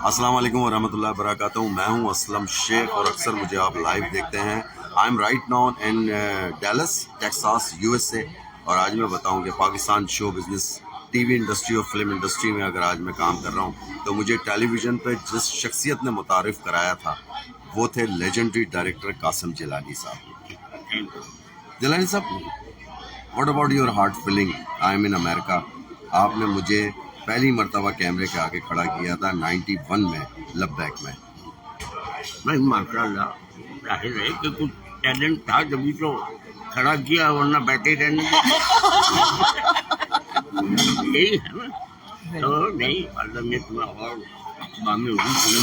السلام علیکم ورحمۃ اللہ وبرکاتہ. میں ہوں اسلم شیخ اور اکثر مجھے آپ لائیو دیکھتے ہیں. I am right now in deals Texas USA. اور آج میں بتاؤں کہ Pakistan show business T V industry اور فلم انڈسٹری میں اگر آج میں کام کر رہا ہوں تو مجھے ٹیلی ویژن پہ جس شخصیت نے متعارف کرایا تھا وہ تھے لیجنڈری ڈائریکٹر قاسم جلالی صاحب. جلالی صاحب، what about your heart feeling? I am in America. آپ نے مجھے پہلی مرتبہ کیمرے کے آگے کھڑا کیا تھا 91 میں لبیک میں. نہیں ماشاء اللہ، ظاہر ہے کہ کچھ ٹیلنٹ تھا جبھی تو کھڑا کیا، ورنہ بیٹھے رہنے یہی ہے نا. تو نہیں اللہ نے تمہیں اور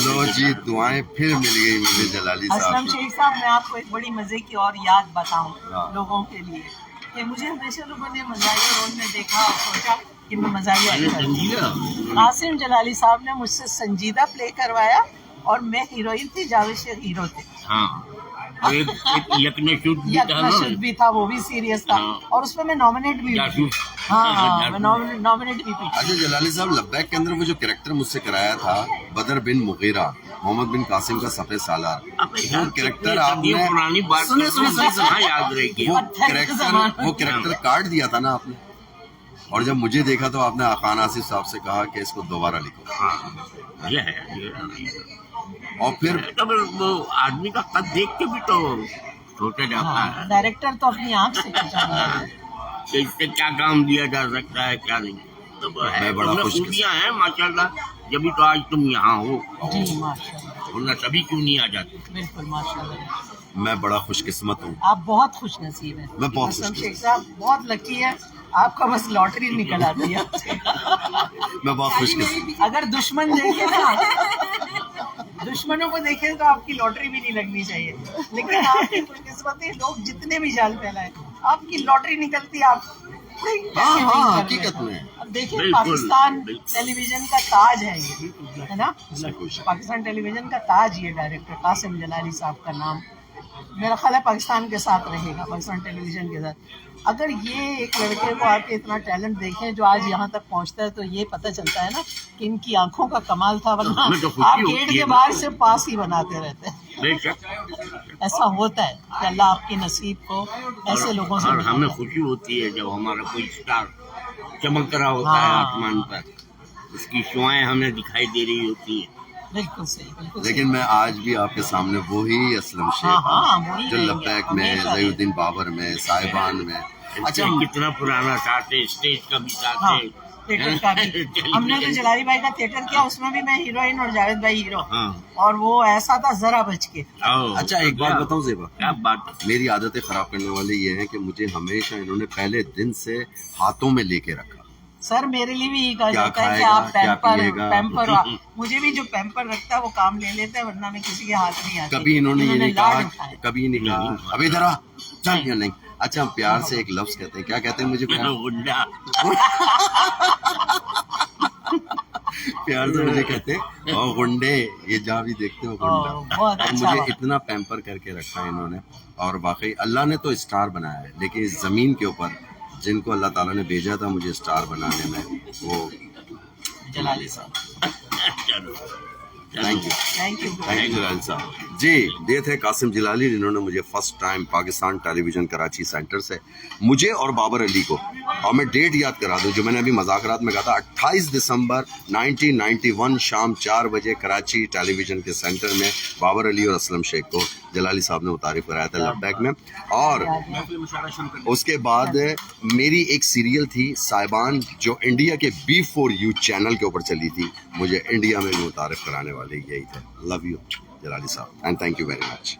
لو جی دعائیں پھر مل گئی مجھے جلالی اسلم صاحب. شیخ صاحب، میں آپ کو ایک بڑی مزے کی اور یاد بتاؤں لوگوں کے لیے کہ مجھے ہمیشہ لوگوں نے مزاحیہ رول میں دیکھا اور سوچا کہ میں مزاحیہ ایکٹر ہوں. قاسم جلالی صاحب نے مجھ سے سنجیدہ پلے کروایا اور میں ہیروئن تھی، جاوید شیخ ہیرو تھے. ہاں، ایک یکنے شوٹ بھی تھا نا، شد بھی تھا، وہ بھی سیریس تھا اور اس میں میں نامنیٹ بھی ہوئی. ہاں میں نامنیٹ بھی تھی. اچھا جلالی صاحب، لبیک کے اندر وہ جو کریکٹر مجھ سے کرایا تھا بدر بن مغیرہ، محمد بن قاسم کا سفید سالار، وہ کریکٹر آپ نے پرانی بات سنے یاد رہے گی. وہ کریکٹر کاٹ دیا تھا نا آپ نے، اور جب مجھے دیکھا تو آپ نے خان آصف صاحب سے کہا کہ اس کو دوبارہ لکھو. یہ ہے، اور پھر وہ آدمی کا قد دیکھ کے بھی تو سوچا جاتا ہے ڈائریکٹر تو اپنی آنکھ سے کھینچا کہ اس سے کیا کام دیا جا سکتا ہے کیا نہیں. تو میں بڑا خوش خوبیاں ہیں ماشاء اللہ، جبھی تو آج تم یہاں ہو، جی ماشاء اللہ، ورنہ سبھی کیوں نہیں آ جاتے. بالکل ماشاء اللہ. میں بڑا خوش قسمت ہوں. آپ بہت خوش نصیب ہیں. میں بہت خوش اسلم نصیب. شیخ صاحب بہت لکی ہے، آپ کا بس لاٹری نکل آتی ہے. میں بہت خوش قسمت. اگر دشمن دیکھے نا، دشمنوں کو دیکھیں تو آپ کی لاٹری بھی نہیں لگنی چاہیے، لیکن آپ کی خوش قسمتی لوگ جتنے بھی جال پھیلائے آپ کی لاٹری نکلتی ہے. آپ ہاں حقیقت میں اب دیکھیں بالکل، پاکستان بالکل. ٹیلی ویژن کا تاج ہے یہ، ہے نا. پاکستان ٹیلی ویژن کا تاج یہ ڈائریکٹر قاسم جلالی صاحب کا نام میرا خیال ہے پاکستان کے ساتھ رہے گا، پاکستان ٹیلی ویژن کے ساتھ. اگر یہ ایک لڑکے کو آ کے اتنا ٹیلنٹ دیکھیں جو آج یہاں تک پہنچتا ہے تو یہ پتہ چلتا ہے نا کہ ان کی آنکھوں کا کمال تھا، ورنہ ہمیں تو خوشی آپ ہوتی گیٹ ہے کے نا. باہر سے پاس ہی بناتے رہتے ہیں. بے شک، ایسا ہوتا ہے کہ اللہ آپ کی نصیب کو ایسے لوگوں سے اور ملاتا ہمیں ہے. خوشی ہوتی ہے جب ہمارا کوئی اسٹار چمک رہا ہوتا ہے ہاں. آسمان پر، اس کی شعائیں ہمیں دکھائی دے رہی ہوتی ہیں. بالکل صحیح، بالکل صحیح. لیکن میں آج بھی آپ کے سامنے وہی اسلم ہاں شیخ ہاں ہوں وہی جو رہیں گے، لبیک میں، ہمیشہ ضیاء الدین بابر میں، صاحبان میں. اچھا کتنا پرانا ساتھ ہے، اسٹیج کا بھی ساتھ ہاں ہے، تھیٹر کا بھی. ہم نے تو جلالی بھائی کا تھیٹر کیا، اس میں بھی میں ہیروئن اور جاوید بھائی ہیرو، ہاں. اور وہ ایسا تھا ذرا بچ کے. اچھا ایک بات بتاؤں زیبا، کیا بات ہے. میری عادتیں خراب کرنے والے یہ ہیں کہ مجھے ہمیشہ انہوں نے پہلے دن سے ہاتھوں میں لے کے رکھا. سر میرے لیے بھی یہ کہا کیا جاتا ہے کھائے کہ گا، آپ کیا پیے گا. پیمپر مجھے بھی جو پیمپر رکھتا ہے وہ کام لے لیتا ہے، ورنہ میں کسی کے ہاتھ نہیں آتی. کبھی انہوں نے یہ نہیں لاڈ کہا، اٹھائے. کبھی نہیں کہا ابھی ذرا چل یا نہیں. اچھا ہم پیار سے ایک لفظ کہتے ہیں، کیا کہتے ہیں مجھے پیار گنڈا. پیار سے مجھے کہتے ہیں او گنڈے، یہ جہاں بھی دیکھتے ہو گنڈا. بہت اور اچھا مجھے بات. اتنا پیمپر کر کے رکھا ہے انہوں نے، اور واقعی اللہ نے تو اسٹار بنایا ہے، لیکن اس زمین کے اوپر جن کو اللہ تعالیٰ نے بھیجا تھا مجھے اسٹار بنانے میں، وہ جلالی صاحب. چلو thank you. Thank you. Thank you Jalali صاحب. جی یہ تھے قاسم جلالی جنہوں نے مجھے first time Pakistan television Karachi centre سے مجھے اور بابر علی کو، اور میں ڈیٹ یاد کرا دوں جو میں نے ابھی مذاکرات میں کہا تھا، 28 دسمبر 1991 شام 4 بجے کراچی ٹیلی ویژن کے سینٹر میں بابر علی اور اسلم شیخ کو جلالی صاحب نے متعارف کرایا تھا لبیک میں. اور اس کے بعد میری ایک سیریل تھی صاحبان جو انڈیا کے B4U چینل کے اوپر چلی تھی، مجھے انڈیا میں بھی متعارف کرانے والے یہی تھے. لو یو جلالی صاحب and thank you very much.